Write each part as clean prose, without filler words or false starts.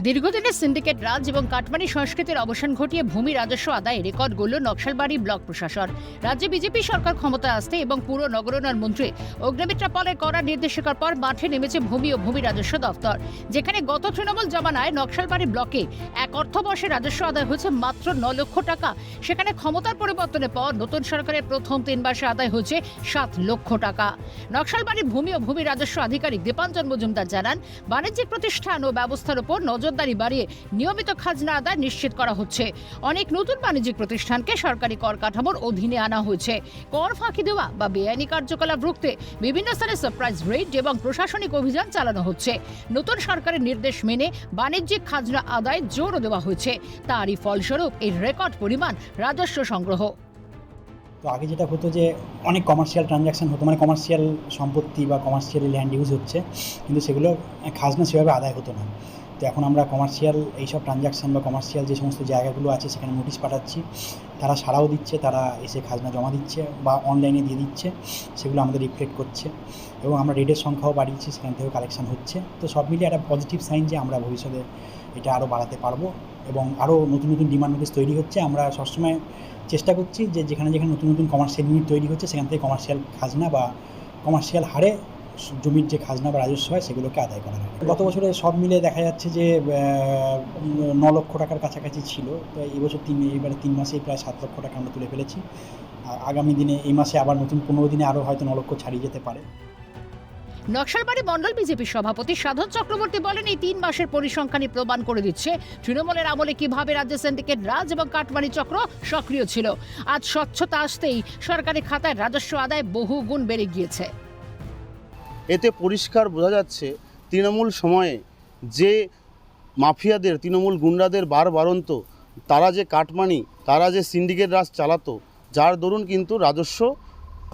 দীর্ঘদিনের সিন্ডিকেট রাজ এবং কাটমানি সংস্কৃতির অবসান ঘটিয়ে ভূমি রাজস্ব আদায়ে রেকর্ড গড়ল নকশালবাড়ি ব্লক প্রশাসন। রাজ্যে বিজেপি সরকার ক্ষমতায় আসতে এবং পুর নগরোন্নয়ন মন্ত্রী অগ্নিমিত্রা পালের কড়া নির্দেশিকার পর মাঠে নেমেছে ভূমি ও ভূমি রাজস্ব দফতর, যেখানে গত তৃণমূল জমানায় নকশালবাড়ি ব্লকে এক অর্থবর্ষে রাজস্ব আদায় হয়েছে মাত্র 9 লক্ষ টাকা। সেখানে ক্ষমতার পরিবর্তনের পর নতুন সরকারের প্রথম 3 মাসে আদায় হয়েছে 7 লক্ষ টাকা। নকশালবাড়ি ভূমি ও ভূমি রাজস্ব আধিকারিক দীপাঞ্জন মজুমদার জানান, বাণিজ্যিক প্রতিষ্ঠান ও ব্যবস্থার উপর নজরদারি বাড়িয়ে নিয়মিত খাজনা আদায় নিশ্চিত করা হচ্ছে। অনেক নতুন বাণিজ্যিক প্রতিষ্ঠানকে সরকারি কর কাঠামোর অধীনে আনা হয়েছে। কর ফাঁকি দেওয়া বা বেআইনি কার্যকলাপ রুখতে বিভিন্ন স্থানে সারপ্রাইজ রেড এবং প্রশাসনিক অভিযান চালানো হচ্ছে। নতুন সরকারের নির্দেশ মেনে বাণিজ্যিক খাজনা আদায় জোরও দেওয়া হয়েছে। তারই ফলস্বরূপ এই রেকর্ড পরিমাণ রাজস্ব সংগ্রহ। তো আগে যেটা হতো যে অনেক কমার্শিয়াল ট্রানজ্যাকশন হতো, মানে কমার্শিয়াল সম্পত্তি বা কমার্শিয়াল ল্যান্ড ইউজ হচ্ছে, কিন্তু সেগুলো খাজনা সেভাবে আদায় হতো না। তো এখন আমরা কমার্শিয়াল এইসব ট্রানজ্যাকশন বা কমার্শিয়াল যে সমস্ত জায়গাগুলো আছে সেখানে নোটিশ পাঠাচ্ছি, তারা সাড়াও দিচ্ছে, তারা এসে খাজনা জমা দিচ্ছে বা অনলাইনে দিয়ে দিচ্ছে, সেগুলো আমাদের রিফ্লেক্ট করছে এবং আমরা রেডের সংখ্যাও বাড়িয়েছি, সেখান থেকেও কালেকশন হচ্ছে। তো সব মিলিয়ে একটা পজিটিভ সাইন যে আমরা ভবিষ্যতে এটা আরও বাড়াতে পারবো এবং আরও নতুন নতুন ডিমান্ড নোটিশ তৈরি হচ্ছে। আমরা সবসময় চেষ্টা করছি যে যেখানে যেখানে নতুন নতুন কমার্শিয়াল ইউনিট তৈরি হচ্ছে সেখান থেকে কমার্শিয়াল খাজনা বা কমার্শিয়াল হারে জমির যে খাজনা বা রাজস্ব হয় সেগুলোকে আদায় করা হয়। গত বছরে সব মিলে দেখা যাচ্ছে যে 9 লক্ষ টাকার কাছাকাছি ছিল। তো এবারে 3 মাসেই প্রায় 7 লক্ষ টাকা আমরা তুলে ফেলেছি। আগামী দিনে এই মাসে আবার নতুন 15 দিনে আরও হয়তো 9 লক্ষ ছাড়িয়ে যেতে পারে। নকশালবাড়ি মণ্ডল বিজেপি সভাপতি সাধন চক্রবর্তী বলেন, এই 3 মাসের পরিসংখ্যানই প্রমাণ করে দিচ্ছে তৃণমূলের আমলে কিভাবে রাজ্যে সিন্ডিকেট রাজ এবং কাটমানি চক্র সক্রিয় ছিল। আজ স্বচ্ছতা আসতেই সরকারি খাতায় রাজস্ব আদায় বহু গুণ বেড়ে গিয়েছে। এতে পরিষ্কার বোঝা যাচ্ছে তৃণমূল সময়ে যে মাফিয়াদের, তৃণমূল গুন্ডাদের বারবারন্ত, তারা যে কাটমানি, তারা যে সিন্ডিকেট রাজ চালাতো, যার দরুন কিন্তু রাজস্ব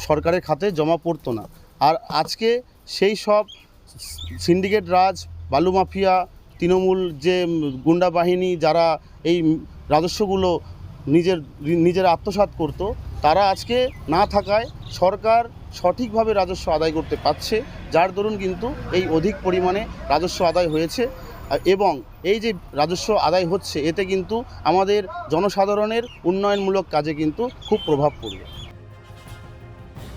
সরকারের খাতে জমা পড়তো না। আর আজকে সেই সব সিন্ডিকেট রাজ, বালু মাফিয়া, তৃণমূল যে গুন্ডা বাহিনী যারা এই রাজস্বগুলো নিজের আত্মসাৎ করত, তারা আজকে না থাকায় সরকার সঠিকভাবে রাজস্ব আদায় করতে পারছে, যার দরুন কিন্তু এই অধিক পরিমাণে রাজস্ব আদায় হয়েছে। এবং এই যে রাজস্ব আদায় হচ্ছে, এতে কিন্তু আমাদের জনসাধারণের উন্নয়নমূলক কাজে কিন্তু খুব প্রভাব পড়বে।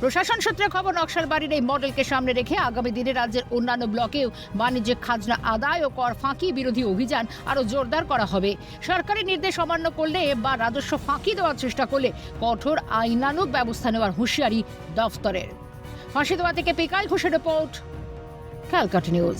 প্রশাসন সূত্রে খবর, নকশালবাড়ির এই মডেলকে সামনে রেখে আগামী দিনে রাজ্যের অন্যান্য ব্লকেও বাণিজ্যিক খাজনা আদায় ও কর ফাঁকি বিরোধী অভিযান আরও জোরদার করা হবে। সরকারি নির্দেশ অমান্য করলে বা রাজস্ব ফাঁকি দেওয়ার চেষ্টা করলে কঠোর আইনানুগ ব্যবস্থা নেওয়ার হুঁশিয়ারি দফতরের। ফাঁসিদোয়া থেকে পিকাল ঘোষের রিপোর্ট, ক্যালকাটা নিউজ।